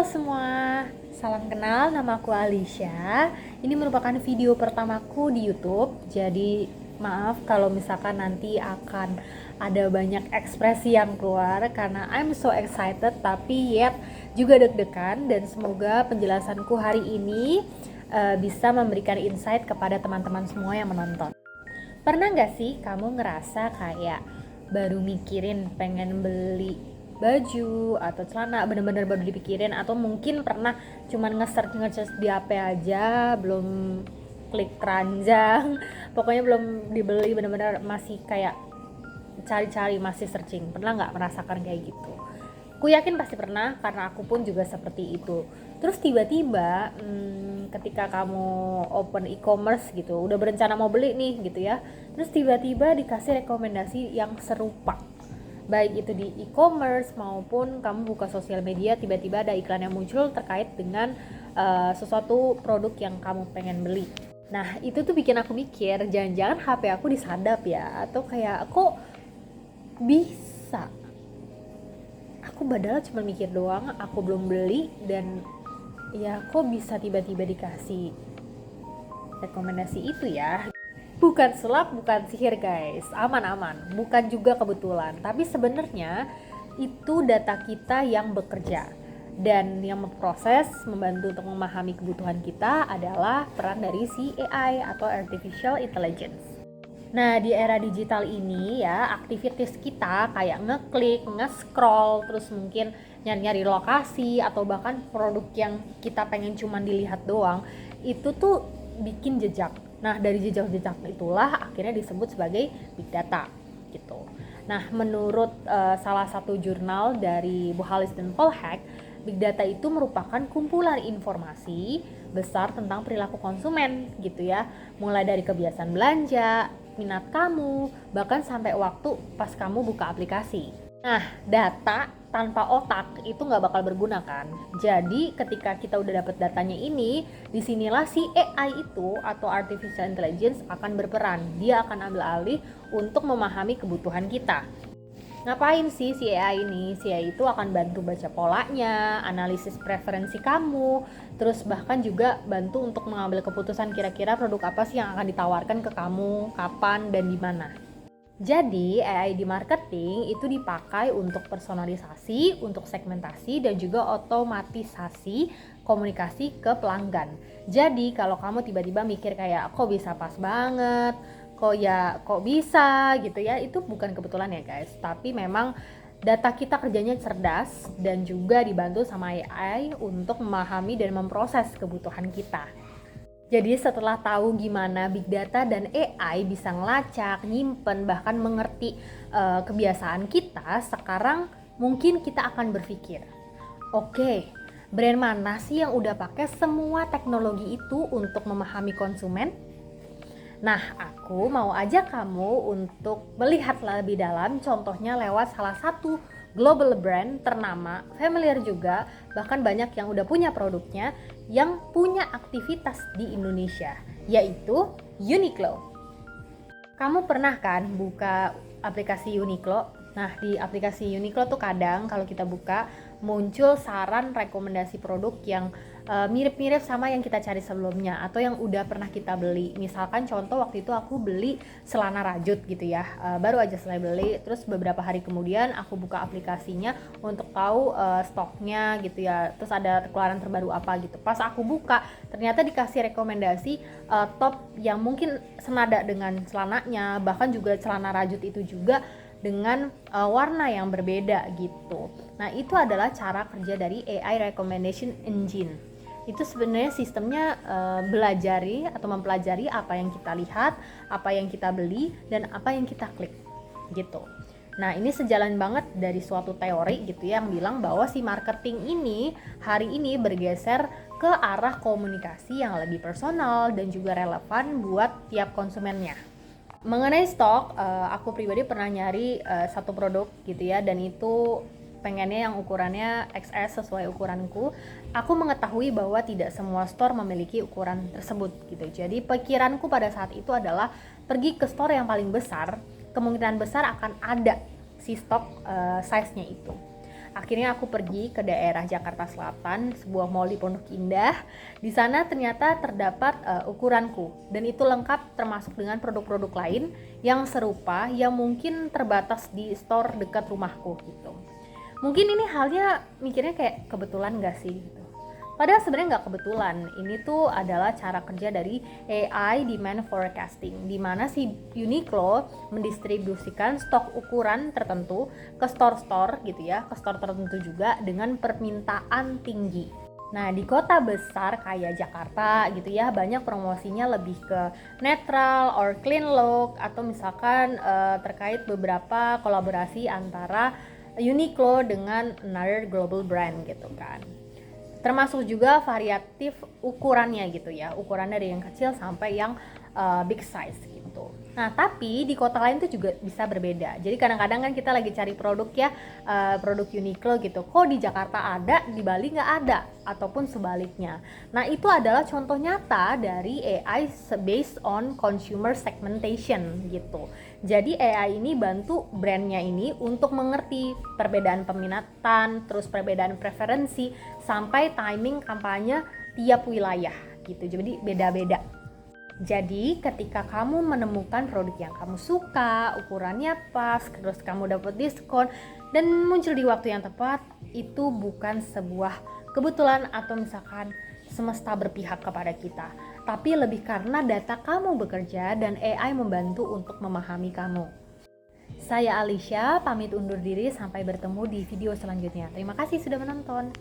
Halo semua, salam kenal, nama aku Alicia. Ini merupakan video pertamaku di YouTube. Jadi maaf kalau misalkan nanti akan ada banyak ekspresi yang keluar karena I'm so excited tapi yet juga deg-degan, dan semoga penjelasanku hari ini bisa memberikan insight kepada teman-teman semua yang menonton. Pernah gak sih kamu ngerasa kayak baru mikirin pengen beli baju atau celana, bener-bener baru dipikirin, atau mungkin pernah cuman nge-search di HP aja, belum klik keranjang, pokoknya belum dibeli, bener-bener masih kayak cari-cari, masih searching. Pernah nggak merasakan kayak gitu? Aku yakin pasti pernah, karena aku pun juga seperti itu. Terus tiba-tiba ketika kamu open e-commerce gitu, udah berencana mau beli nih gitu ya, terus tiba-tiba dikasih rekomendasi yang serupa, baik itu di e-commerce maupun kamu buka sosial media, tiba-tiba ada iklan yang muncul terkait dengan sesuatu produk yang kamu pengen beli. Nah itu tuh bikin aku mikir, jangan-jangan HP aku disadap ya, atau kayak kok bisa, aku padahal cuma mikir doang, aku belum beli, dan ya kok bisa tiba-tiba dikasih rekomendasi itu ya. Bukan sulap, bukan sihir guys, aman-aman, bukan juga kebetulan, tapi sebenarnya itu data kita yang bekerja, dan yang memproses, membantu untuk memahami kebutuhan kita adalah peran dari si AI atau Artificial Intelligence. Nah di era digital ini ya, aktivitas kita kayak ngeklik, nge-scroll, terus mungkin nyari-nyari lokasi, atau bahkan produk yang kita pengen cuman dilihat doang, itu tuh bikin jejak. Nah dari jejak-jejak itulah akhirnya disebut sebagai big data gitu. Nah menurut salah satu jurnal dari Buhalis dan Polhack, big data itu merupakan kumpulan informasi besar tentang perilaku konsumen gitu ya, mulai dari kebiasaan belanja, minat kamu, bahkan sampai waktu pas kamu buka aplikasi. Nah data tanpa otak itu nggak bakal berguna kan. Jadi ketika kita udah dapet datanya ini, disinilah si AI itu atau Artificial Intelligence akan berperan. Dia akan ambil alih untuk memahami kebutuhan kita. Ngapain sih si AI ini? Si AI itu akan bantu baca polanya, analisis preferensi kamu, terus bahkan juga bantu untuk mengambil keputusan kira-kira produk apa sih yang akan ditawarkan ke kamu, kapan, dan di mana. Jadi AI di marketing itu dipakai untuk personalisasi, untuk segmentasi, dan juga otomatisasi komunikasi ke pelanggan. Jadi kalau kamu tiba-tiba mikir kayak kok bisa pas banget, kok bisa gitu ya, itu bukan kebetulan ya guys, tapi memang data kita kerjanya cerdas dan juga dibantu sama AI untuk memahami dan memproses kebutuhan kita. Jadi setelah tahu gimana big data dan AI bisa ngelacak, nyimpen, bahkan mengerti kebiasaan kita, sekarang mungkin kita akan berpikir, oke, brand mana sih yang udah pakai semua teknologi itu untuk memahami konsumen? Nah, aku mau ajak kamu untuk melihat lebih dalam, contohnya lewat salah satu global brand ternama, familiar juga, bahkan banyak yang udah punya produknya, yang punya aktivitas di Indonesia, yaitu Uniqlo. Kamu pernah kan buka aplikasi Uniqlo? Nah di aplikasi Uniqlo tuh kadang kalau kita buka muncul saran rekomendasi produk yang mirip-mirip sama yang kita cari sebelumnya atau yang udah pernah kita beli. Misalkan contoh waktu itu aku beli celana rajut gitu ya, baru aja selesai beli, terus beberapa hari kemudian aku buka aplikasinya untuk tahu stoknya gitu ya, terus ada keluaran terbaru apa gitu. Pas aku buka ternyata dikasih rekomendasi top yang mungkin senada dengan celananya, bahkan juga celana rajut itu juga dengan warna yang berbeda gitu. Nah itu adalah cara kerja dari AI Recommendation Engine. Itu sebenarnya sistemnya belajari atau mempelajari apa yang kita lihat, apa yang kita beli, dan apa yang kita klik gitu. Nah ini sejalan banget dari suatu teori gitu ya, yang bilang bahwa si marketing ini hari ini bergeser ke arah komunikasi yang lebih personal dan juga relevan buat tiap konsumennya. Mengenai stok, aku pribadi pernah nyari satu produk gitu ya, dan itu pengennya yang ukurannya XS sesuai ukuranku. Aku mengetahui bahwa tidak semua store memiliki ukuran tersebut gitu. Jadi pikiranku pada saat itu adalah pergi ke store yang paling besar, kemungkinan besar akan ada si stok size-nya itu. Akhirnya aku pergi ke daerah Jakarta Selatan, sebuah mall di Pondok Indah. Di sana ternyata terdapat ukuranku, dan itu lengkap termasuk dengan produk-produk lain yang serupa yang mungkin terbatas di store dekat rumahku gitu. Mungkin ini halnya mikirnya kayak kebetulan gak sih gitu. Padahal sebenarnya nggak kebetulan, ini tuh adalah cara kerja dari AI Demand Forecasting, di mana si Uniqlo mendistribusikan stok ukuran tertentu ke store-store gitu ya, ke store tertentu juga dengan permintaan tinggi. Nah, di kota besar kayak Jakarta gitu ya, banyak promosinya lebih ke netral or clean look, atau misalkan terkait beberapa kolaborasi antara Uniqlo dengan another global brand gitu kan. Termasuk juga variatif ukurannya gitu ya, ukuran dari yang kecil sampai yang big size gitu. Nah, tapi di kota lain tuh juga bisa berbeda. Jadi kadang-kadang kan kita lagi cari produk ya, produk Uniqlo gitu. Kok di Jakarta ada, di Bali nggak ada, ataupun sebaliknya. Nah, itu adalah contoh nyata dari AI based on consumer segmentation gitu. Jadi AI ini bantu brandnya ini untuk mengerti perbedaan peminatan, terus perbedaan preferensi, sampai timing kampanye tiap wilayah gitu. Jadi beda-beda. Jadi ketika kamu menemukan produk yang kamu suka, ukurannya pas, terus kamu dapat diskon dan muncul di waktu yang tepat, itu bukan sebuah kebetulan atau misalkan semesta berpihak kepada kita, tapi lebih karena data kamu bekerja dan AI membantu untuk memahami kamu. Saya Alicia, pamit undur diri, sampai bertemu di video selanjutnya. Terima kasih sudah menonton.